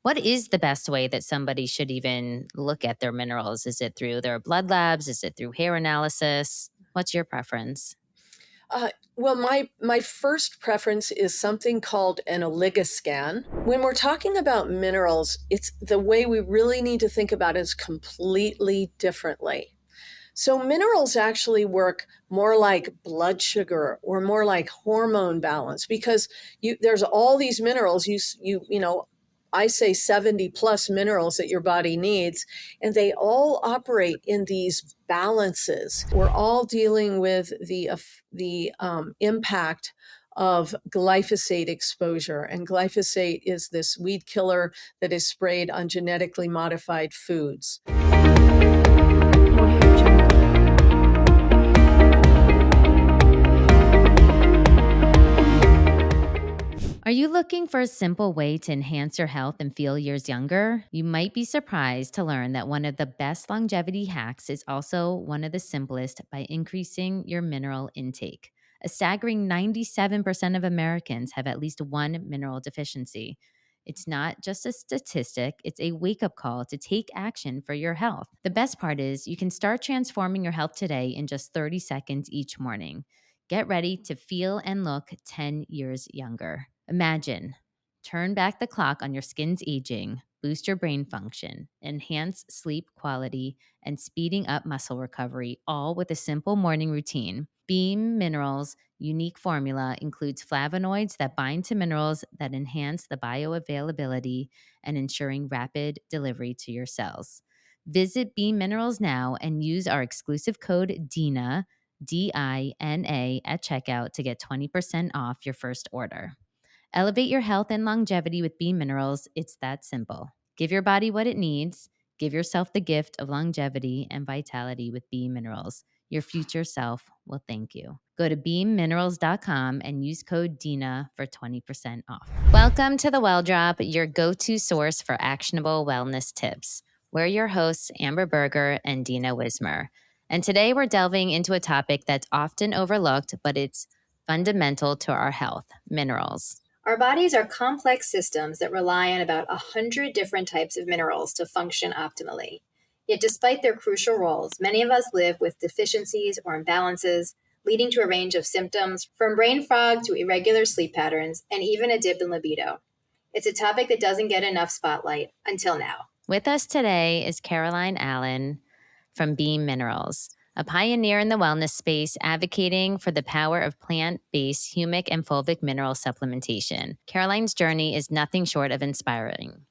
What is the best way that somebody should even look at their minerals? Is it through their blood labs? Is it through hair analysis? What's your preference? Well, my first preference is something called an oligoscan. When we're talking about minerals, it's the way we really need to think about it is completely differently. So minerals actually work more like blood sugar or more like hormone balance because there's all these minerals you know I say 70 plus minerals that your body needs, and they all operate in these balances. We're all dealing with the impact of glyphosate exposure, and glyphosate is this weed killer that is sprayed on genetically modified foods. Are you looking for a simple way to enhance your health and feel years younger? You might be surprised to learn that one of the best longevity hacks is also one of the simplest by increasing your mineral intake. A staggering 97% of Americans have at least one mineral deficiency. It's not just a statistic, it's a wake up call to take action for your health. The best part is you can start transforming your health today in just 30 seconds each morning. Get ready to feel and look 10 years younger. Imagine, turn back the clock on your skin's aging, boost your brain function, enhance sleep quality, and speeding up muscle recovery, all with a simple morning routine. Beam Minerals' unique formula includes flavonoids that bind to minerals that enhance the bioavailability and ensuring rapid delivery to your cells. Visit Beam Minerals now and use our exclusive code DINA, DINA, at checkout to get 20% off your first order. Elevate your health and longevity with B Minerals. It's that simple. Give your body what it needs. Give yourself the gift of longevity and vitality with B Minerals. Your future self will thank you. Go to beamminerals.com and use code DINA for 20% off. Welcome to the Well Drop, your go-to source for actionable wellness tips. We're your hosts, Amber Berger and Dina Wismer. And today we're delving into a topic that's often overlooked, but it's fundamental to our health: minerals. Our bodies are complex systems that rely on about 100 different types of minerals to function optimally. Yet, despite their crucial roles, many of us live with deficiencies or imbalances, leading to a range of symptoms from brain fog to irregular sleep patterns and even a dip in libido. It's a topic that doesn't get enough spotlight until now. With us today is Caroline Allen from Beam Minerals, a pioneer in the wellness space advocating for the power of plant-based humic and fulvic mineral supplementation. Caroline's journey is nothing short of inspiring.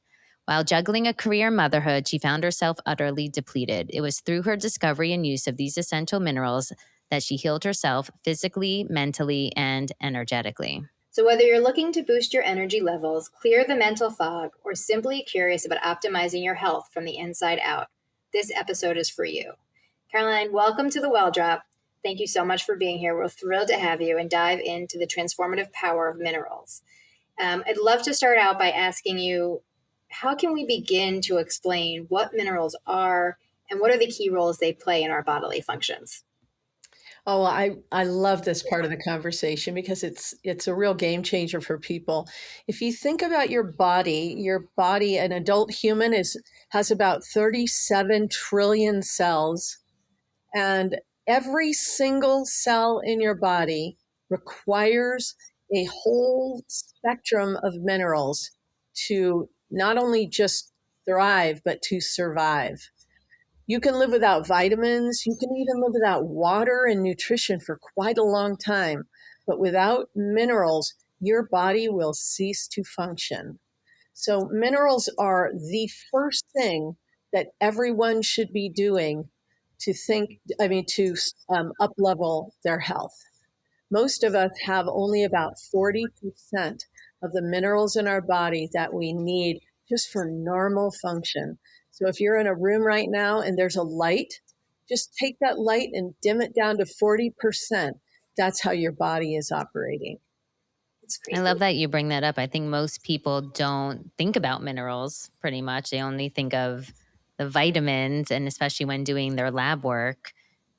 While juggling a career in motherhood, she found herself utterly depleted. It was through her discovery and use of these essential minerals that she healed herself physically, mentally, and energetically. So, whether you're looking to boost your energy levels, clear the mental fog, or simply curious about optimizing your health from the inside out, this episode is for you. Caroline, welcome to the Well Drop. Thank you so much for being here. We're thrilled to have you and dive into the transformative power of minerals. I'd love to start out by asking you, how can we begin to explain what minerals are and what are the key roles they play in our bodily functions? Oh, I love this part of the conversation because it's a real game changer for people. If you think about your body, an adult human is has about 37 trillion cells, and every single cell in your body requires a whole spectrum of minerals to not only just thrive, but to survive. You can live without vitamins. You can even live without water and nutrition for quite a long time. But without minerals, your body will cease to function. So, minerals are the first thing that everyone should be doing to up level their health. Most of us have only about 40% of the minerals in our body that we need just for normal function. So if you're in a room right now and there's a light, just take that light and dim it down to 40%. That's how your body is operating. It's I crazy. love that you bring that up. I think most people don't think about minerals pretty much. They only think of the vitamins, and especially when doing their lab work,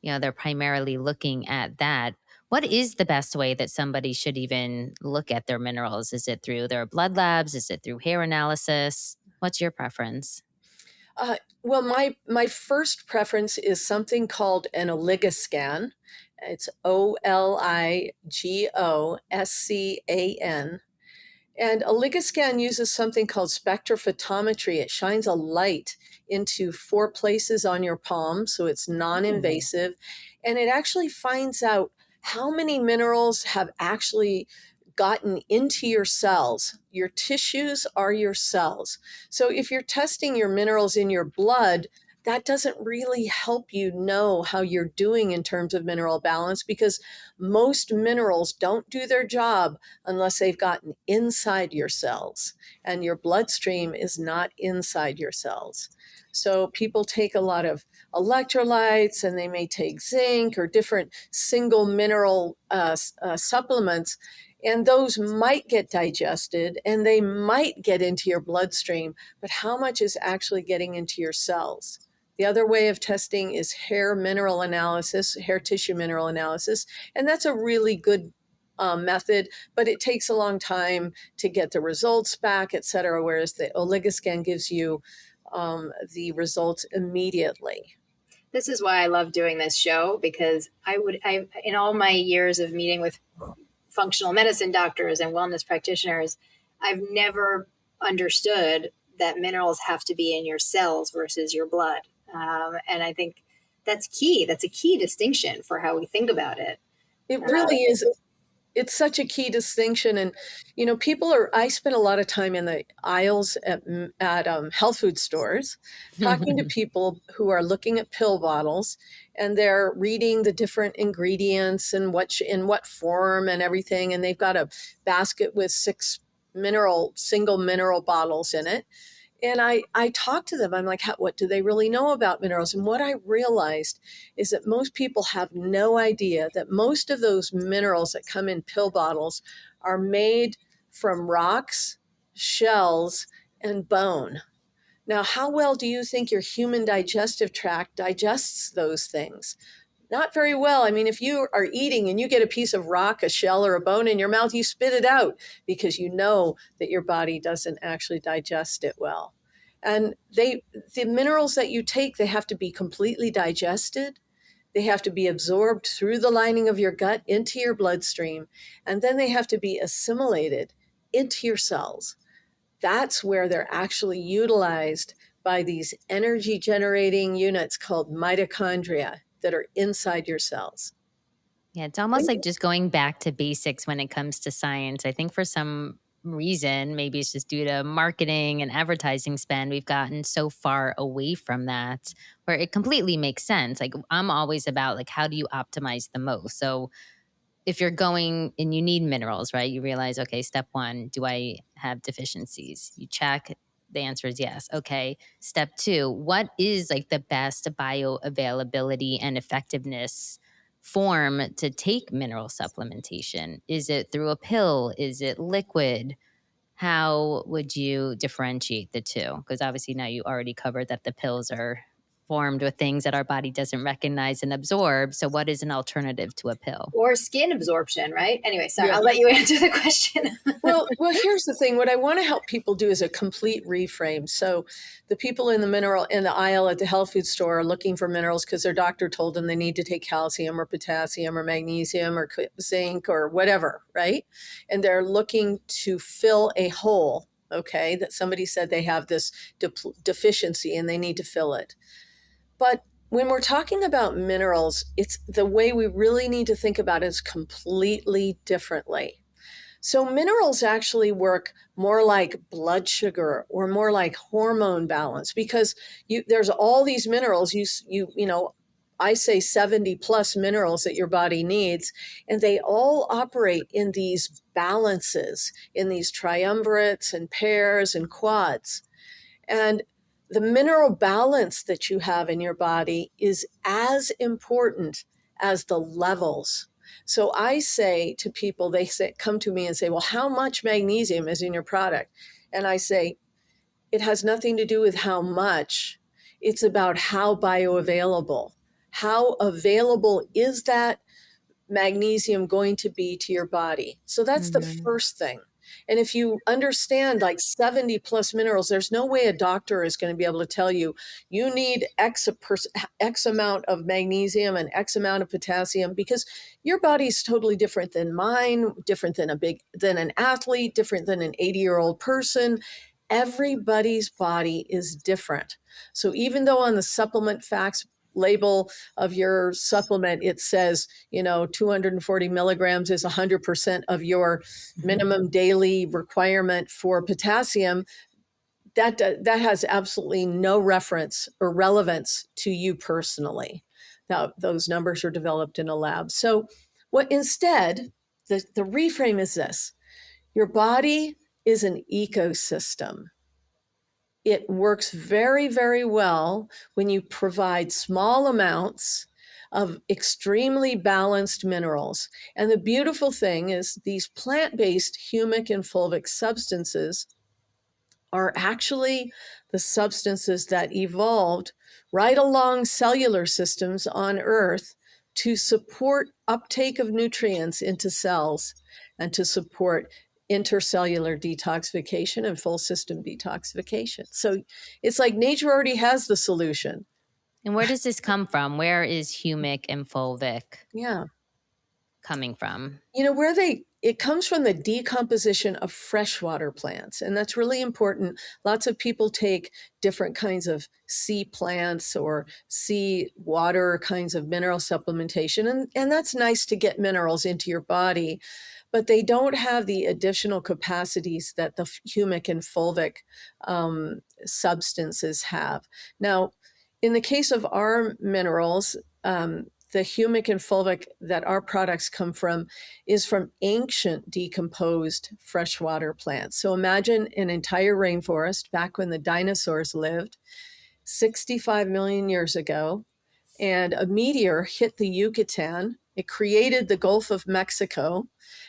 they're primarily looking at that. What is the best way that somebody should even look at their minerals? Is it through their blood labs? Is it through hair analysis? What's your preference? Uh, well, my first preference is something called an oligoscan. It's oligoscan. And oligoscan uses something called spectrophotometry. It shines a light into 4 places on your palm, so it's Ooh. non-invasive, and it actually finds out how many minerals have actually gotten into your cells. Your tissues are your cells. So if you're testing your minerals in your blood, that doesn't really help you know how you're doing in terms of mineral balance, because most minerals don't do their job unless they've gotten inside your cells, and your bloodstream is not inside your cells. So people take a lot of electrolytes, and they may take zinc or different single mineral supplements, and those might get digested and they might get into your bloodstream, but how much is actually getting into your cells? The other way of testing is hair mineral analysis, hair tissue mineral analysis, and that's a really good method, but it takes a long time to get the results back, et cetera, whereas the oligoscan gives you the results immediately. This is why I love doing this show, because in all my years of meeting with functional medicine doctors and wellness practitioners, I've never understood that minerals have to be in your cells versus your blood. And I think that's key. That's a key distinction for how we think about it. It really is. It's such a key distinction. And, I spend a lot of time in the aisles at health food stores talking to people who are looking at pill bottles, and they're reading the different ingredients and in what form and everything. And they've got a basket with 6 single mineral bottles in it. And I talk to them. I'm like, what do they really know about minerals? And what I realized is that most people have no idea that most of those minerals that come in pill bottles are made from rocks, shells, and bone. Now, how well do you think your human digestive tract digests those things? Not very well. I mean, if you are eating and you get a piece of rock, a shell, or a bone in your mouth, you spit it out because you know that your body doesn't actually digest it well. And the minerals that you take, they have to be completely digested. They have to be absorbed through the lining of your gut into your bloodstream, and then they have to be assimilated into your cells. That's where they're actually utilized by these energy generating units called mitochondria that are inside your cells. Yeah, it's almost like just going back to basics when it comes to science. I think for some reason, maybe it's just due to marketing and advertising spend, we've gotten so far away from that where it completely makes sense. Like I'm always about like how do you optimize the most? So if you're going and you need minerals, right? You realize, okay, step one, do I have deficiencies? You check. The answer is yes. Okay. Step two, what is like the best bioavailability and effectiveness form to take mineral supplementation? Is it through a pill? Is it liquid? How would you differentiate the two? Because obviously now you already covered that the pills are formed with things that our body doesn't recognize and absorb. So, what is an alternative to a pill? Or skin absorption, right? Anyway, sorry, Yeah. I'll let you answer the question. Well, here's the thing. What I want to help people do is a complete reframe. So, the people in the aisle at the health food store are looking for minerals because their doctor told them they need to take calcium or potassium or magnesium or zinc or whatever, right? And they're looking to fill a hole. Okay, that somebody said they have this deficiency and they need to fill it. But when we're talking about minerals, it's the way we really need to think about it is completely differently. So minerals actually work more like blood sugar or more like hormone balance, because there's all these minerals I say 70 plus minerals that your body needs, and they all operate in these balances, in these triumvirates and pairs and quads. And the mineral balance that you have in your body is as important as the levels. So I say to people, come to me and say, well, how much magnesium is in your product? And I say, it has nothing to do with how much. It's about how bioavailable. How available is that magnesium going to be to your body? So that's the Mhm. first thing. And if you understand like 70 plus minerals, there's no way a doctor is going to be able to tell you, you need X amount of magnesium and X amount of potassium, because your body is totally different than mine, different than than an athlete, different than an 80-year-old person. Everybody's body is different. So even though on the supplement facts label of your supplement, it says, 240 milligrams is 100% of your minimum daily requirement for potassium, that has absolutely no reference or relevance to you personally. Now, those numbers are developed in a lab. So what instead, the reframe is this: your body is an ecosystem. It works very, very well when you provide small amounts of extremely balanced minerals. And the beautiful thing is these plant-based humic and fulvic substances are actually the substances that evolved right along cellular systems on Earth to support uptake of nutrients into cells and to support intercellular detoxification and full system detoxification. So it's like nature already has the solution. And where does this come from? Where is humic and fulvic Yeah. coming from? It comes from the decomposition of freshwater plants, and that's really important. Lots of people take different kinds of sea plants or sea water kinds of mineral supplementation, and that's nice to get minerals into your body, but they don't have the additional capacities that the humic and fulvic substances have. Now, in the case of our minerals, the humic and fulvic that our products come from is from ancient decomposed freshwater plants. So imagine an entire rainforest back when the dinosaurs lived 65 million years ago, and a meteor hit the Yucatan. It created the Gulf of Mexico,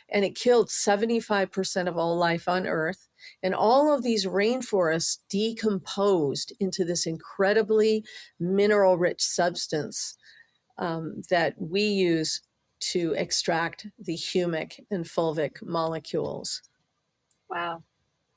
and it killed 75% of all life on Earth. And all of these rainforests decomposed into this incredibly mineral rich substance that we use to extract the humic and fulvic molecules. Wow,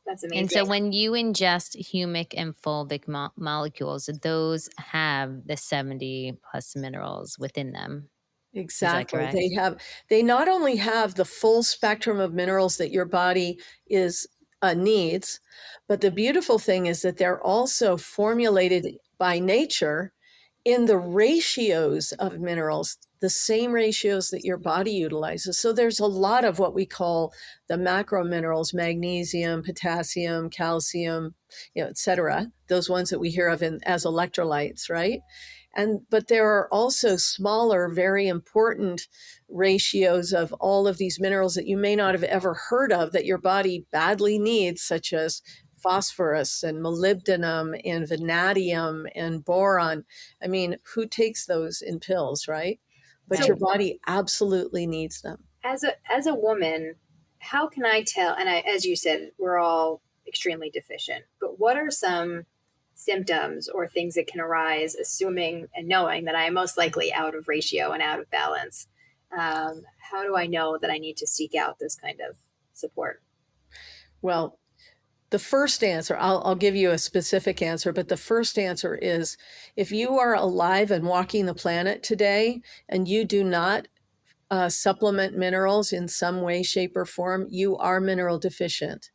that's And so amazing. when you ingest humic and fulvic molecules, those have the 70 plus minerals within them. Is that Exactly. correct? They not only have the full spectrum of minerals that your body is needs, but the beautiful thing is that they're also formulated by nature in the ratios of minerals, the same ratios that your body utilizes. So there's a lot of what we call the macro minerals: magnesium, potassium, calcium, et cetera, those ones that we hear of as electrolytes, right? But there are also smaller, very important ratios of all of these minerals that you may not have ever heard of that your body badly needs, such as phosphorus and molybdenum and vanadium and boron. I mean, who takes those in pills, right? But your Right. body absolutely needs them. As a woman, how can I tell? And as you said, we're all extremely deficient. But what are some symptoms or things that can arise, assuming and knowing that I am most likely out of ratio and out of balance? How do I know that I need to seek out this kind of support? Well, the first answer, I'll give you a specific answer, but the first answer is, if you are alive and walking the planet today and you do not supplement minerals in some way, shape, or form, you are mineral deficient,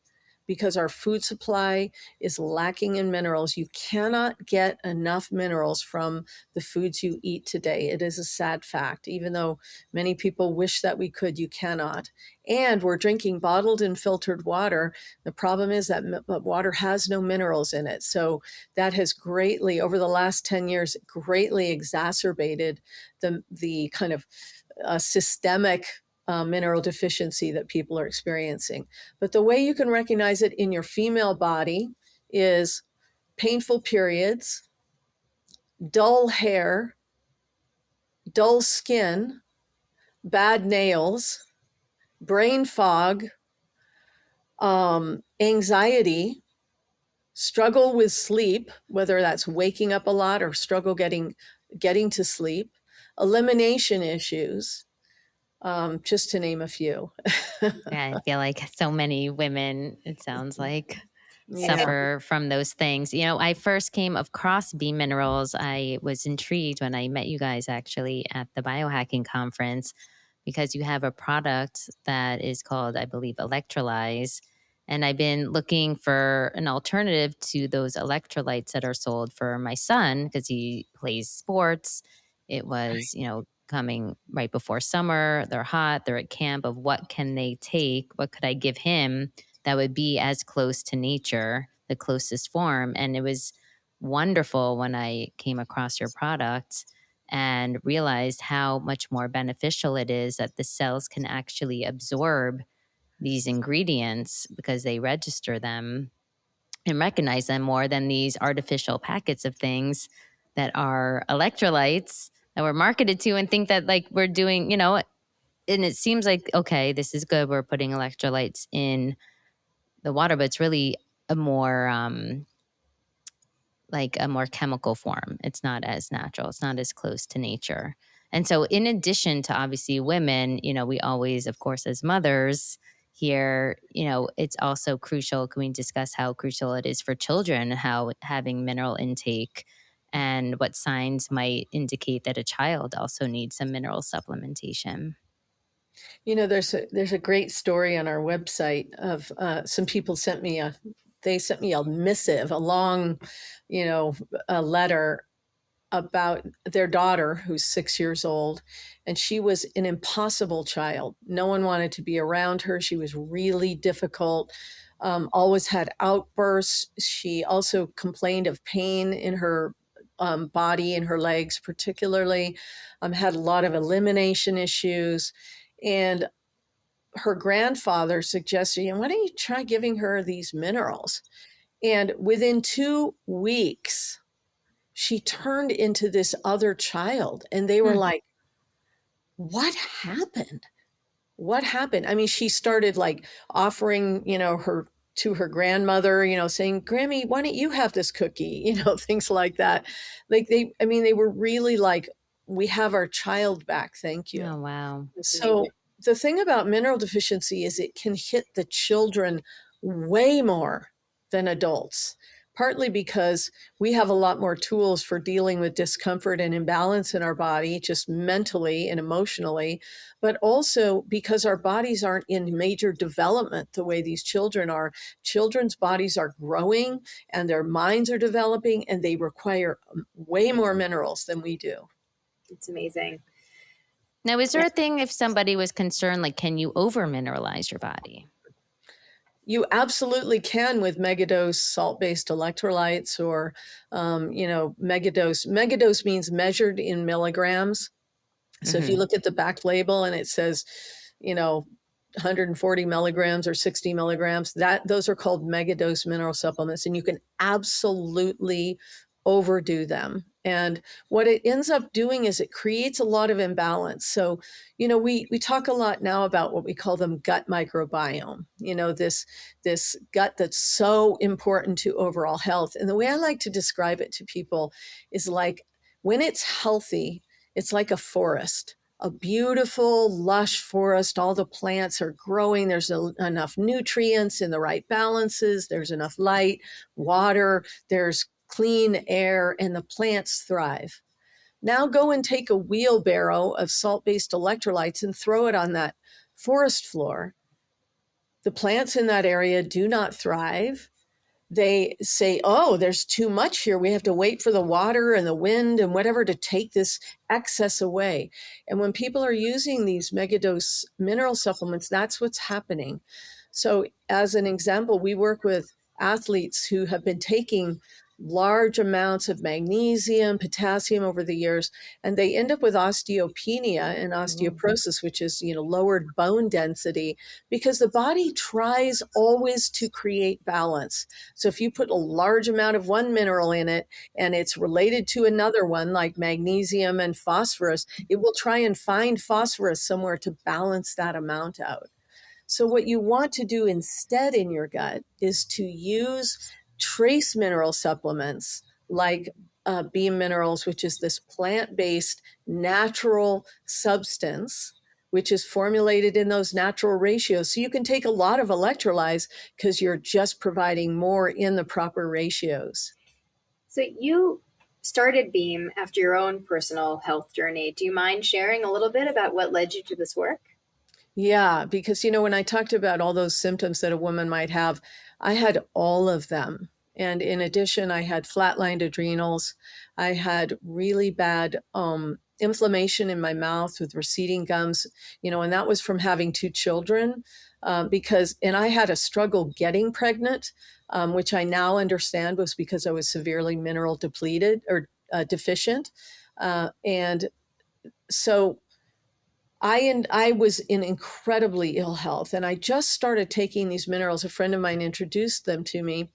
because our food supply is lacking in minerals. You cannot get enough minerals from the foods you eat today. It is a sad fact. Even though many people wish that we could, you cannot. And we're drinking bottled and filtered water. The problem is that water has no minerals in it. So that has greatly, over the last 10 years, greatly exacerbated the kind of systemic mineral deficiency that people are experiencing. But the way you can recognize it in your female body is painful periods, dull hair, dull skin, bad nails, brain fog, anxiety, struggle with sleep, whether that's waking up a lot or struggle getting to sleep, elimination issues, just to name a few. Yeah, I feel like so many women, it sounds like, Yeah. suffer from those things. I first came across B minerals. I was intrigued when I met you guys actually at the biohacking conference because you have a product that is called, I believe, Electrolyze. And I've been looking for an alternative to those electrolytes that are sold for my son because he plays sports. It was, coming right before summer. They're hot, they're at camp. Of what can they take? What could I give him that would be as close to nature, the closest form? And it was wonderful when I came across your product and realized how much more beneficial it is that the cells can actually absorb these ingredients because they register them and recognize them more than these artificial packets of things that are electrolytes that we're marketed to and think that like we're doing, and it seems like, okay, this is good. We're putting electrolytes in the water, but it's really a more like a more chemical form. It's not as natural. It's not as close to nature. And so, in addition to obviously women, we always, of course, as mothers here, it's also crucial. Can we discuss how crucial it is for children, how having mineral intake and what signs might indicate that a child also needs some mineral supplementation? There's a great story on our website of some people sent me a missive, a long, you know, a letter about their daughter who's 6 years old, and she was an impossible child. No one wanted to be around her. She was really difficult. Always had outbursts. She also complained of pain in her body, in her legs, particularly. Had a lot of elimination issues, and her grandfather suggested, why don't you try giving her these minerals? And within 2 weeks, she turned into this other child. And they were Hmm. like, what happened? What happened? I mean, she started like offering, her to her grandmother, saying, Grammy, why don't you have this cookie? Things like that. Like they were really like, we have our child back. Thank you. Oh, wow. That's amazing. So the thing about mineral deficiency is it can hit the children way more than adults, partly because we have a lot more tools for dealing with discomfort and imbalance in our body, just mentally and emotionally, but also because our bodies aren't in major development the way these children are. Children's bodies are growing and their minds are developing, and they require way more minerals than we do. It's amazing. Now, is there a thing if somebody was concerned, like, can you over mineralize your body? You absolutely can with megadose salt-based electrolytes or, megadose. Megadose means measured in milligrams. So if you Hmm. look at the back label and it says, you know, 140 milligrams or 60 milligrams, those are called megadose mineral supplements, and you can absolutely overdo them. And what it ends up doing is it creates a lot of imbalance. So, we talk a lot now about what we call them gut microbiome. This gut that's so important to overall health. And the way I like to describe it to people is like when it's healthy, it's like a forest, a beautiful, lush forest. All the plants are growing. There's enough nutrients in the right balances. There's enough light, water, there's clean air, and the plants thrive. Now go and take a wheelbarrow of salt based electrolytes and throw it on that forest floor. The plants in that area do not thrive. They say, oh, there's too much here. We have to wait for the water and the wind and whatever to take this excess away. And when people are using these megadose mineral supplements, that's what's happening. So, as an example, we work with athletes who have been taking large amounts of magnesium, potassium over the years, and they end up with osteopenia and Ooh. osteoporosis, which is, lowered bone density, because the body tries always to create balance. So if you put a large amount of one mineral in it and it's related to another one like magnesium and phosphorus, it will try and find phosphorus somewhere to balance that amount out. So what you want to do instead in your gut is to use trace mineral supplements like beam minerals, which is this plant-based natural substance which is formulated in those natural ratios. So you can take a lot of electrolytes because you're just providing more in the proper ratios. So you started Beam after your own personal health journey. Do you mind sharing a little bit about what led you to this work? Yeah, because when I talked about all those symptoms that a woman might have, I had all of them. And in addition, I had flatlined adrenals. I had really bad inflammation in my mouth with receding gums, and that was from having two children. And I had a struggle getting pregnant, which I now understand was because I was severely mineral depleted or deficient. And so I was in incredibly ill health, and I just started taking these minerals. A friend of mine introduced them to me,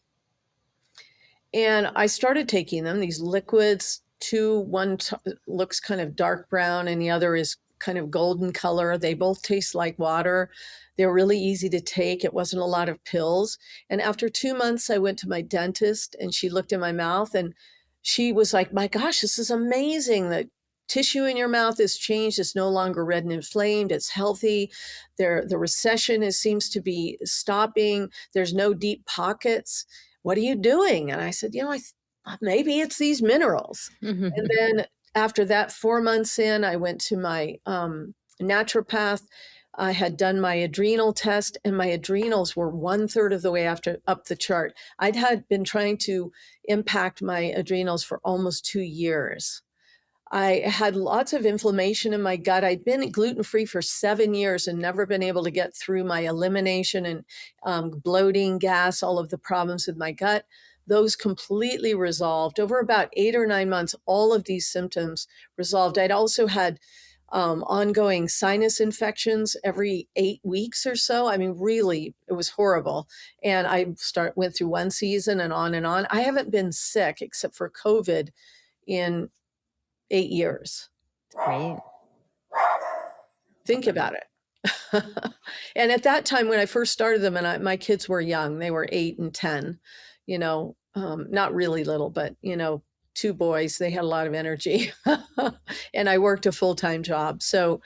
and I started taking them, these liquids. One looks kind of dark brown, and the other is kind of golden color. They both taste like water. They're really easy to take. It wasn't a lot of pills. And after 2 months, I went to my dentist, and she looked in my mouth, and she was like, "My gosh, this is amazing. The tissue in your mouth has changed. It's no longer red and inflamed. It's healthy. The recession seems to be stopping. There's no deep pockets. What are you doing?" And I said, maybe it's these minerals. And then after that, 4 months in, I went to my naturopath. I had done my adrenal test, and my adrenals were 1/3 of the way up the chart. Had been trying to impact my adrenals for almost 2 years. I had lots of inflammation in my gut. I'd been gluten-free for 7 years and never been able to get through my elimination and bloating, gas, all of the problems with my gut. Those completely resolved. Over about 8 or 9 months, all of these symptoms resolved. I'd also had ongoing sinus infections every 8 weeks or so. I mean, really, it was horrible. And I went through one season and on and on. I haven't been sick except for COVID in 8 years. Great. Think about it. And at that time, when I first started them, and my kids were young, they were 8 and 10, not really little, but, two boys, they had a lot of energy. And I worked a full-time job. So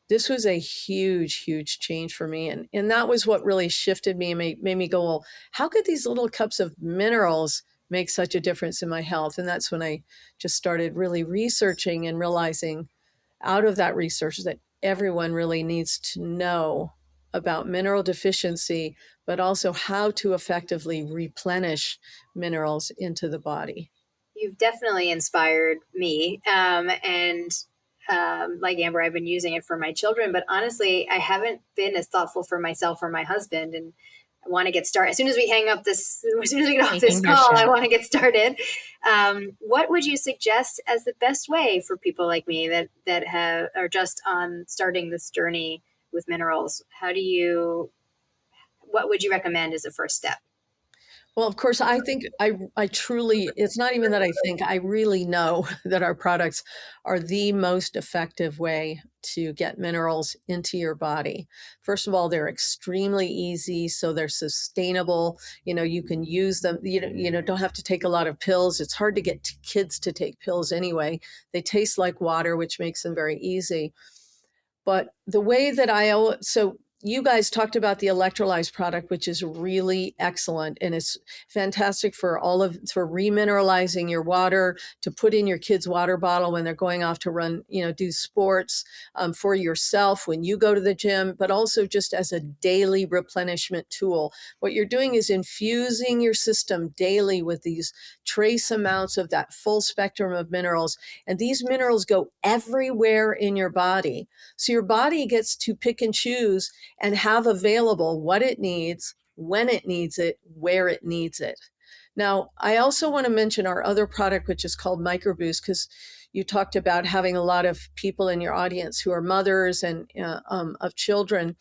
this was a huge, huge change for me. And that was what really shifted me and made me go, well, how could these little cups of minerals make such a difference in my health? And that's when I just started really researching and realizing out of that research that everyone really needs to know about mineral deficiency, but also how to effectively replenish minerals into the body. You've definitely inspired me. Like Amber, I've been using it for my children, but honestly, I haven't been as thoughtful for myself or my husband. And I want to get started. As soon as we get off this call, I want to get started. What would you suggest as the best way for people like me that are just on starting this journey with minerals? What would you recommend as a first step? Well, of course, I think I truly, it's not even that I think, I really know that our products are the most effective way to get minerals into your body. First of all, they're extremely easy, so they're sustainable. You can use them, don't have to take a lot of pills. It's hard to get kids to take pills anyway. They taste like water, which makes them very easy. But the way that so you guys talked about the electrolyzed product, which is really excellent. And it's fantastic for remineralizing your water, to put in your kid's water bottle when they're going off to run, do sports, for yourself when you go to the gym, but also just as a daily replenishment tool. What you're doing is infusing your system daily with these trace amounts of that full spectrum of minerals. And these minerals go everywhere in your body. So your body gets to pick and choose and have available what it needs, when it needs it, where it needs it. Now, I also want to mention our other product, which is called MicroBoost, because you talked about having a lot of people in your audience who are mothers and of children.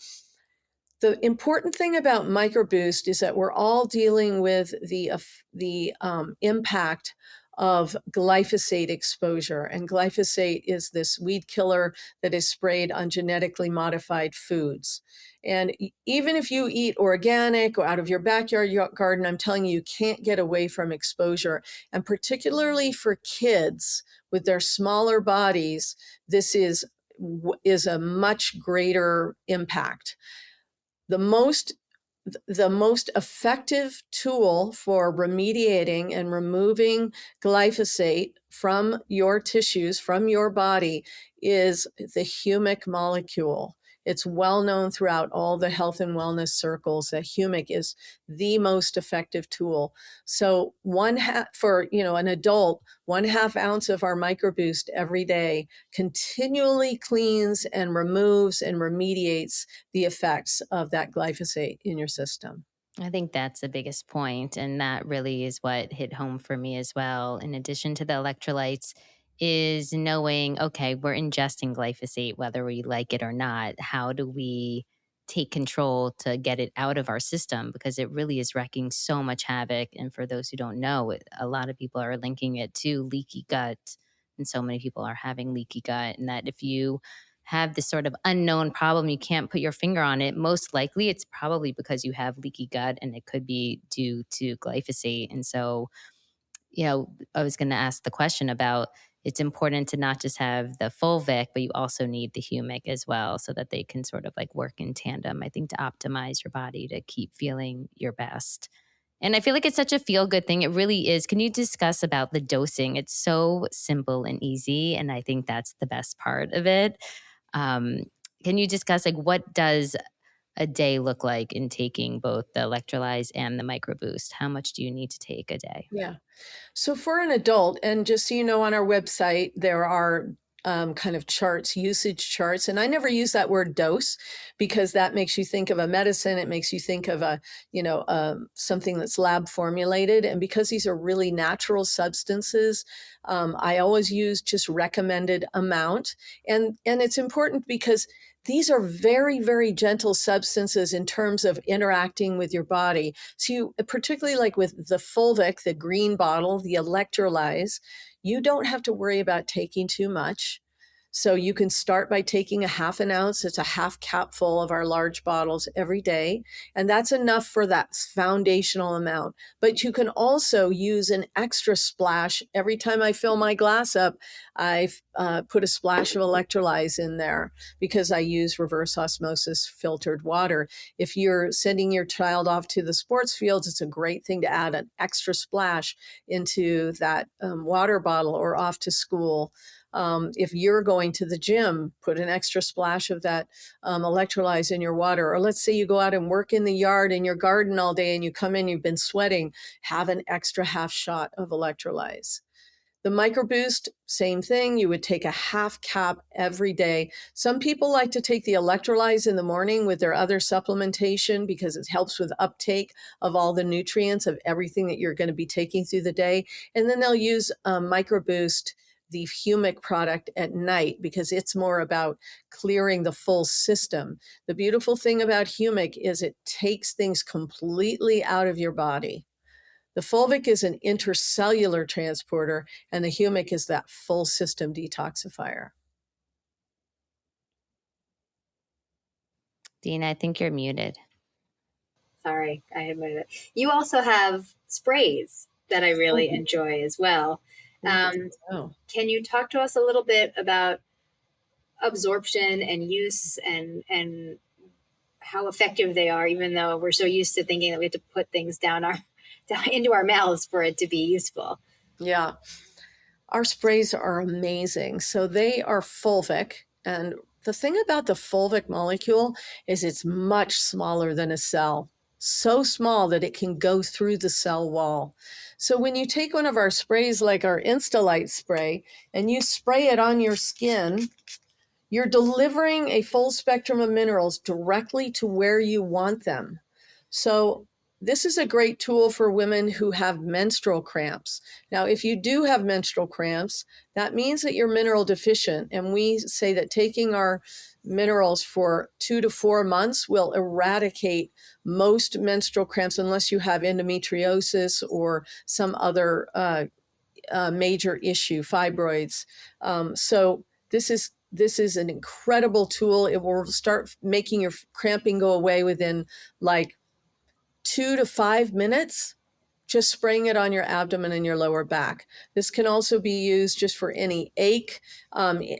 The important thing about MicroBoost is that we're all dealing with the impact of glyphosate exposure. And glyphosate is this weed killer that is sprayed on genetically modified foods. And even if you eat organic or out of your backyard garden, I'm telling you, you can't get away from exposure. And particularly for kids with their smaller bodies, this is is a much greater impact. The most effective tool for remediating and removing glyphosate from your tissues, from your body, is the humic molecule. It's well known throughout all the health and wellness circles that humic is the most effective tool. So for an adult, 1/2 ounce of our microboost every day continually cleans and removes and remediates the effects of that glyphosate in your system. I think that's the biggest point, and that really is what hit home for me as well. In addition to the electrolytes, is knowing, okay, we're ingesting glyphosate, whether we like it or not. How do we take control to get it out of our system? Because it really is wreaking so much havoc. And for those who don't know, a lot of people are linking it to leaky gut. And so many people are having leaky gut. And that if you have this sort of unknown problem, you can't put your finger on it, most likely it's probably because you have leaky gut and it could be due to glyphosate. And so, I was going to ask the question about, it's important to not just have the fulvic, but you also need the humic as well so that they can sort of like work in tandem, I think, to optimize your body to keep feeling your best. And I feel like it's such a feel good thing. It really is. Can you discuss about the dosing? It's so simple and easy. And I think that's the best part of it. Um, can you discuss, like, what does a day look like in taking both the electrolytes and the microboost? How much do you need to take a day? Yeah. So for an adult, and just so you know, on our website, there are kind of charts, usage charts. And I never use that word dose because that makes you think of a medicine. It makes you think of something that's lab formulated. And because these are really natural substances, I always use just recommended amount. And it's important because these are very, very gentle substances in terms of interacting with your body. So particularly like with the fulvic, the green bottle, the electrolyze, you don't have to worry about taking too much. So you can start by taking a 1/2 ounce. It's a 1/2 cap full of our large bottles every day. And that's enough for that foundational amount. But you can also use an extra splash. Every time I fill my glass up, I put a splash of electrolyze in there because I use reverse osmosis filtered water. If you're sending your child off to the sports fields, it's a great thing to add an extra splash into that water bottle, or off to school. If you're going to the gym, put an extra splash of that electrolyze in your water. Or let's say you go out and work in the yard in your garden all day and you come in, you've been sweating, have an extra 1/2 shot of electrolyze. The microboost, same thing. You would take a 1/2 cap every day. Some people like to take the electrolyze in the morning with their other supplementation because it helps with uptake of all the nutrients of everything that you're going to be taking through the day. And then they'll use microboost, the humic product, at night because it's more about clearing the full system. The beautiful thing about humic is it takes things completely out of your body. The fulvic is an intercellular transporter, and the humic is that full system detoxifier. Dina, I think you're muted. Sorry, I admitted it. You also have sprays that I really enjoy as well. Can you talk to us a little bit about absorption and use and how effective they are, even though we're so used to thinking that we have to put things down into our mouths for it to be useful? Yeah. Our sprays are amazing. So they are fulvic. And the thing about the fulvic molecule is it's much smaller than a cell, so small that it can go through the cell wall. So when you take one of our sprays, like our Instalight spray, and you spray it on your skin, you're delivering a full spectrum of minerals directly to where you want them. So this is a great tool for women who have menstrual cramps. Now, if you do have menstrual cramps, that means that you're mineral deficient. And we say that taking our minerals for 2 to 4 months will eradicate most menstrual cramps, unless you have endometriosis or some other major issue, fibroids. So this is an incredible tool. It will start making your cramping go away within like 2 to 5 minutes, just spraying it on your abdomen and your lower back. This can also be used just for any ache.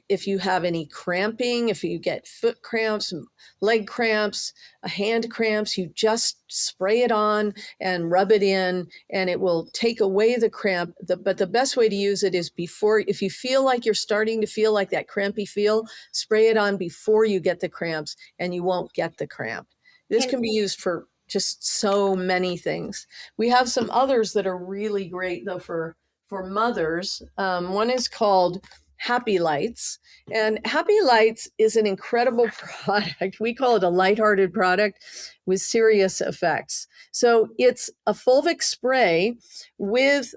If you have any cramping, if you get foot cramps, leg cramps, hand cramps, you just spray it on and rub it in, and it will take away the cramp. But the best way to use it is before, if you feel like you're starting to feel like that crampy feel, spray it on before you get the cramps, and you won't get the cramp. This can be used for just so many things. We have some others that are really great though for mothers. One is called Happy Lights, and Happy Lights is an incredible product. We call it a lighthearted product with serious effects. So it's a fulvic spray with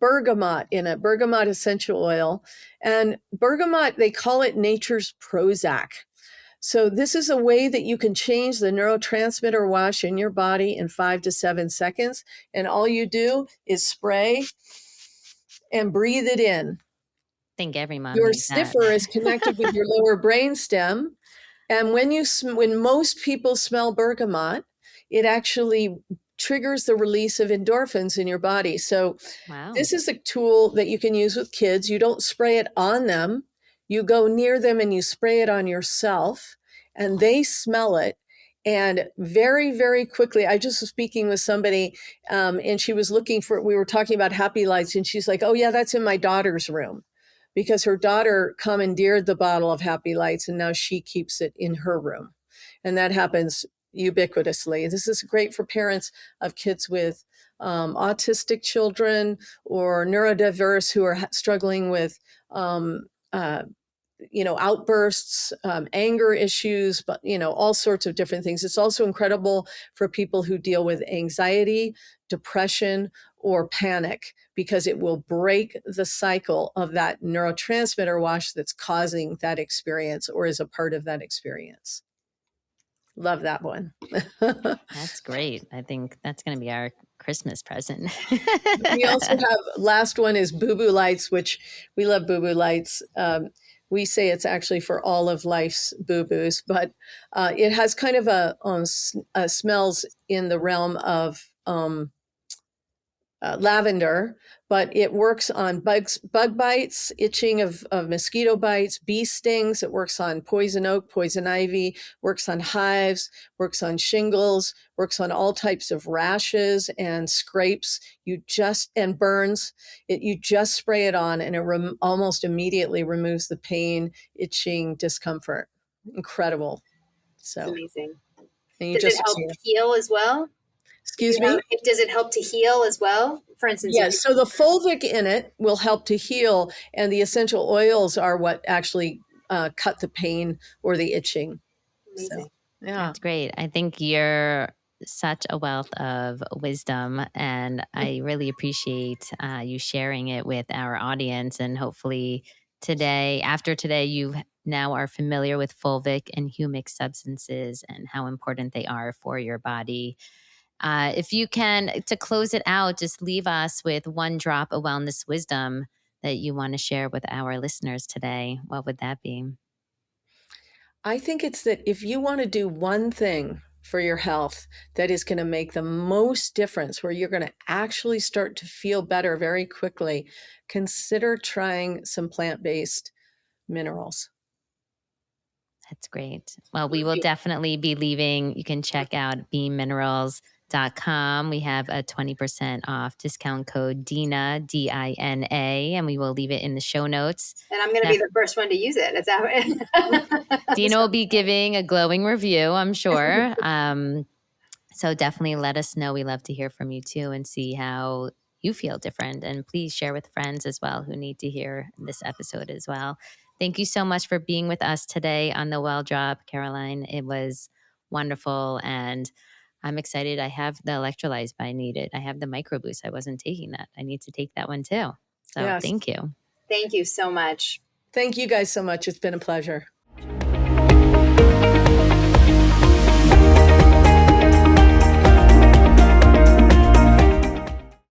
bergamot in it, bergamot essential oil. And bergamot, they call it nature's Prozac. So this is a way that you can change the neurotransmitter wash in your body in 5 to 7 seconds. And all you do is spray and breathe it in. I think every mom Your needs that. sniffer is connected with your lower brain stem. And when most people smell bergamot, it actually triggers the release of endorphins in your body. So Wow. this is a tool that you can use with kids. You don't spray it on them. You go near them and you spray it on yourself, and they smell it. And very, very quickly, I just was speaking with somebody, and she was we were talking about Happy Lights, and she's like, oh yeah, that's in my daughter's room, because her daughter commandeered the bottle of Happy Lights, and now she keeps it in her room. And that happens ubiquitously. This is great for parents of kids with autistic children or neurodiverse who are struggling with outbursts, anger issues, but all sorts of different things. It's also incredible for people who deal with anxiety, depression, or panic, because it will break the cycle of that neurotransmitter wash that's causing that experience or is a part of that experience. Love that one. That's great. I think that's going to be our Christmas present. We also have, last one is Boo Boo Lights, which we love Boo Boo Lights. We say it's actually for all of life's boo-boos, but it has kind of a smells in the realm of lavender, but it works on bug bites, itching of mosquito bites, bee stings. It works on poison oak, poison ivy, works on hives, works on shingles, works on all types of rashes and scrapes. And burns. You just spray it on, and it almost immediately removes the pain, itching, discomfort. Incredible. So It's amazing. and you Does it just help heal as well? excuse me. Does it help to heal as well? For instance, Yes, so the fulvic in it will help to heal, and the essential oils are what actually cut the pain or the itching. amazing. So, yeah. That's great. I think you're such a wealth of wisdom, and I really appreciate you sharing it with our audience. And hopefully, after today, you now are familiar with fulvic and humic substances and how important they are for your body. If you can, to close it out, just leave us with one drop of wellness wisdom that you want to share with our listeners today. What would that be? I think it's that if you want to do one thing for your health that is going to make the most difference, where you're going to actually start to feel better very quickly, consider trying some plant-based minerals. That's great. Well, we will definitely be leaving. You can check out beamminerals.com. We have a 20% off discount code DINA, DINA, and we will leave it in the show notes. And I'm going to be the first one to use it. Is that right? Dina will be giving a glowing review, I'm sure. So definitely let us know. We love to hear from you too and see how you feel different. And please share with friends as well who need to hear this episode as well. Thank you so much for being with us today on the Well Drop, Caroline. It was wonderful. And I'm excited. I have the electrolytes, but I need it. I have the micro boost. I wasn't taking that. I need to take that one too. So Yes. Thank you. Thank you so much. Thank you guys so much. It's been a pleasure.